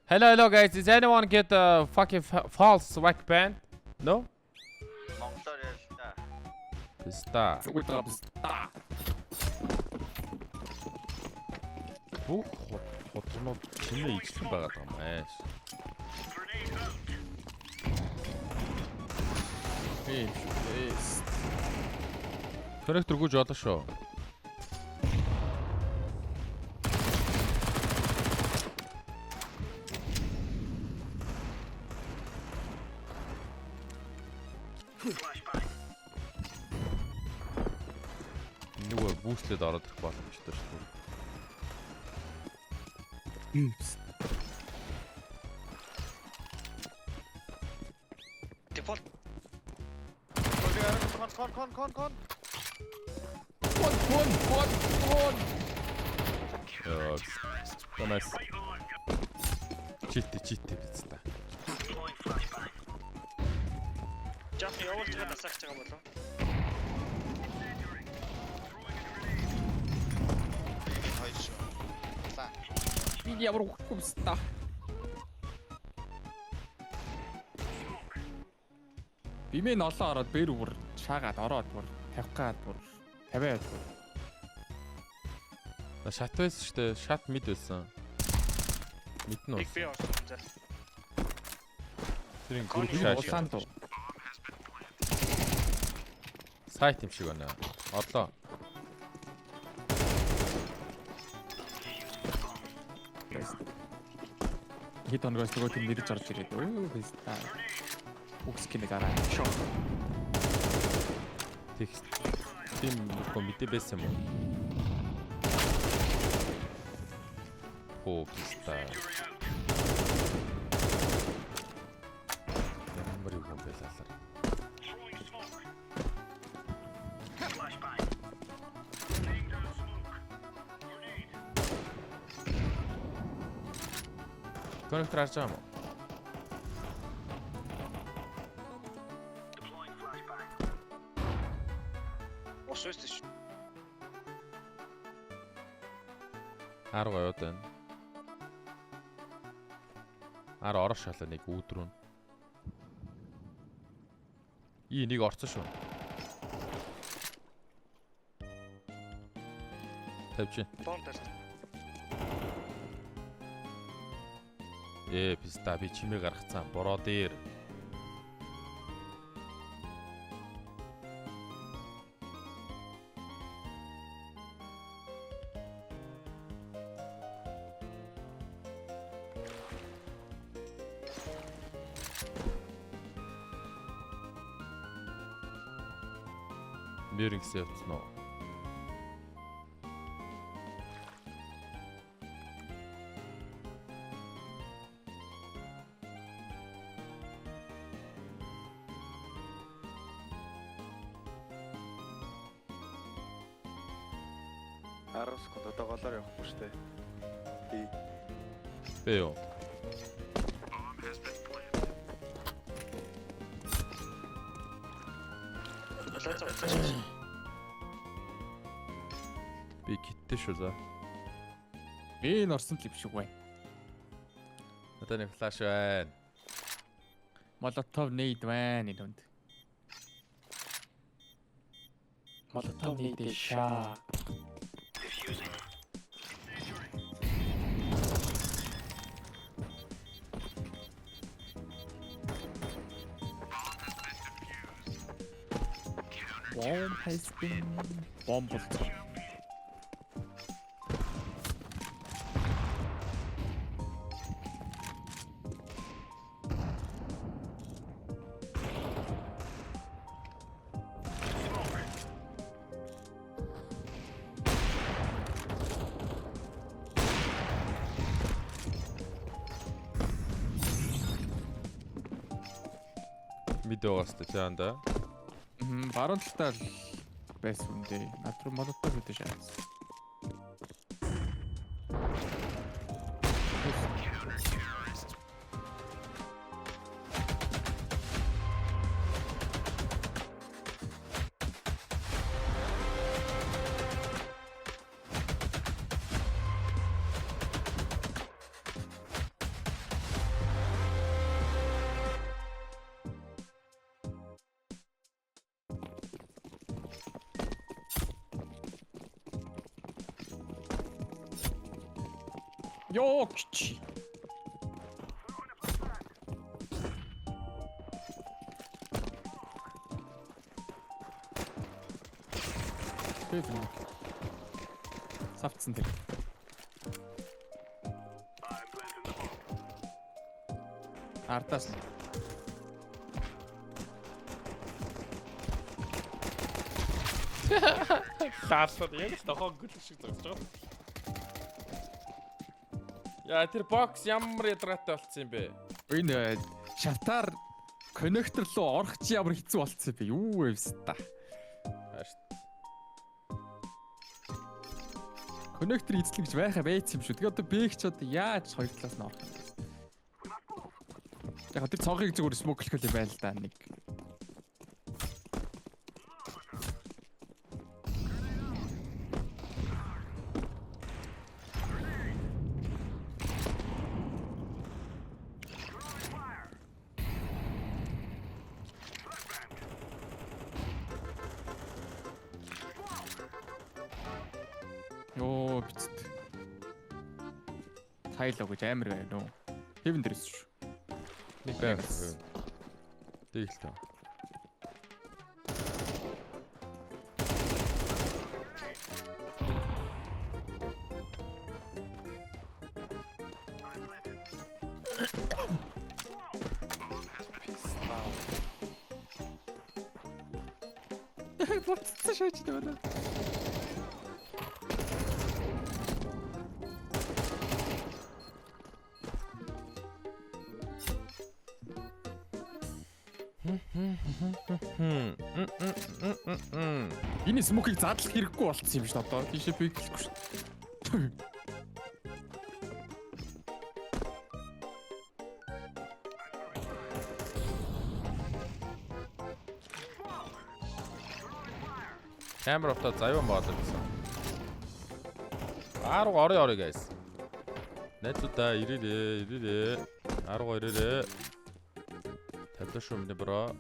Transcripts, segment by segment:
Hello guys, does anyone get a fucking false swag band? No? Монголоор яа л та. Писта. Ультра писта. Бүх хотнууд чиний ижлэн байгаа юм ааш. Эс. Корректор гүйж олоо шүү. Нөгөө бүүстлээд ороод ирэх боломжтой шүү. Default. Кон. Яа. Танаас. Чит биз та. Жах явуулж байгаа насагч байгаа болов. Хайш. Та. Би ямар үхэхгүй писта. Бимэн олоо ороод бэр бүр шаагаад ороод бүр тавих гад бүр 50-аад бүр. На шат байсан шүү дээ. Шат мид байсан. Мид нь Биг би уусан. орсон. Тэрийн Кони гүрэг шааш. Улаан дуу. Сайт юм шиг байна. Орлоо. Хит онгоос нөгөө тийм нэрж орж ирээд өө писта. Үгскиний гараа. Шоо. Текст. Тийм нөгөө мэдээ байсан юм уу? Оо писта. Ямар юм байлаа. Коннектор харж байгаа юм уу? Освэстэш. 10 гоёод байна. 10 орох шалаа нэг өөдрөө. Нэг орцсон шүү. Тавьчих. Бомб тест. Писта би чимээ гаргацсан. Бороо дээр. Мэринг сэвцэн үү? Арас секунд голоор явахгүй шүү дээ. Бэ юу? Би гиттэй шүү за. Бэн орсон л юм шиг байна. Одоо нэг флаш байна. Молотов нейд байна энд. Молотов нейд шаа. Bomb has been bombed. Видеогоос таанда. Баруун талтай л байсан юм дээ. Над руу молотов гэдэг шээс. Ёо чи. Савцсан тэр. Ардаас. Лаасад яг л тохоо гүлэг шиг зогсож байгаа. Яа тэр бокс ямар ядратай болцсон юм бэ? Энэ шатаар коннектор руу орох чи ямар хэцүү болцсон бэ? Юу вэ та? Коннектор эзлэх гэж байхаа байц юм шүү. Тэгээ одоо бэк ч одоо яаж хоёр талаас нь орох юм бэ? Яг тэр цонхыг зүгээр смоклэх юм байл да нэг. Йоо бицэд. Тайлоо гэж амар байна уу? Хэвэн дээрээс шүү. Нэг байв. Тэгэлтэй. Боцсон шаач дээ. Энэ смокийг задлах хэрэггүй болцсон юм шүү дээ. Одоо тийшээ пиклэхгүй шүү. Камер авто заяан баадаг гэсэн. Арга орё guys. Найзуудаа ирээрээ. Арга ирээрээ. Тавлаа шүү минь бро.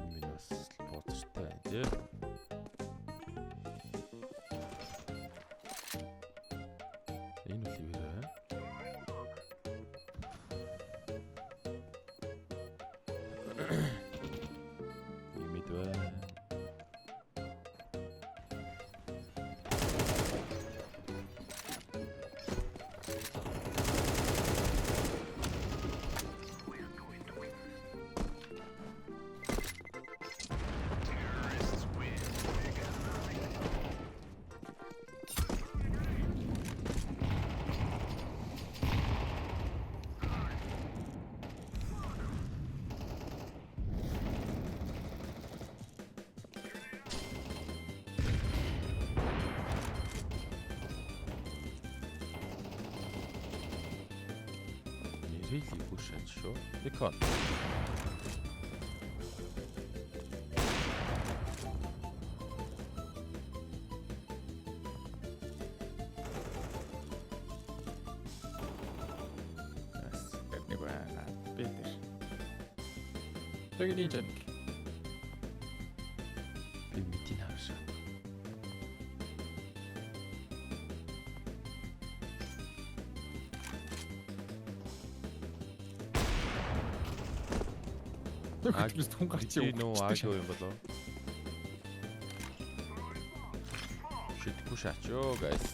Минус боцтой тий. Энэ үл ивэрэ. Really pushing шүү. Икон. Нэг байна. Бэтэр. Тэгний жан. Би мэдин хаашаа. Тэгвэл хүн гарч юм. Нөө аашгүй юм болоо. Шитгэхгүй шаачоо guys.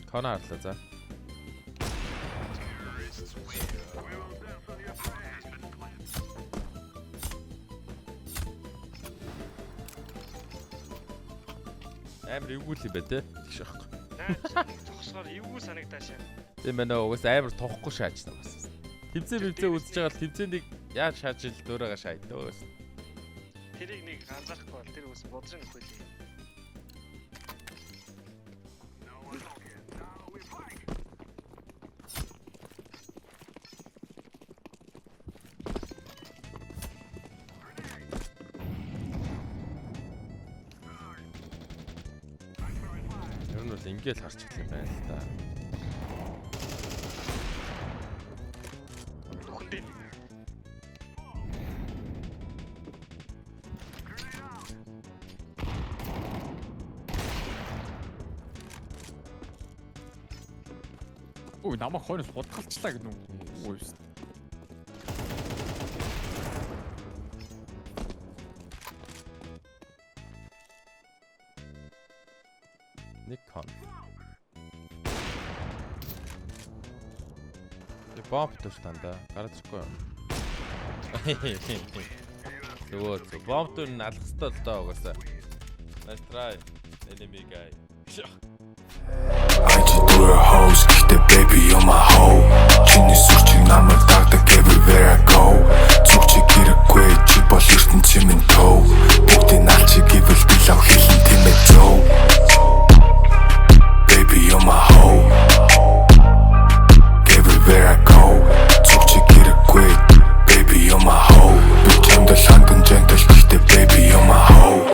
Кана артлаа за. Амар эвгүй л бэ те. Тэгш аахгүй. Зогсоор эвгүй санагдаашаа. Тийм байна уу? Угс амар тохгүй шаачсан бас. Тэмцээ үзэж байгаа л тэмцээнийг яаж шааж ил дөөрөөгөө шаайдаа. Тэрийг нэг анзаарахгүй бол тэр үс бодрын нөхөл. Ер нь бол бол ингээл харж эхлэх юм байна л да. Нүхэндээ Ой, намайг хойноос хутгалчлаа гэнэ үү? Ой. Nikon. Бомб төштанда гараад ирэхгүй юу? Зөв бомб төр нь алах ёстой л доо угаасаа. Nice try. Enemy guy. I just do her hoes, kick the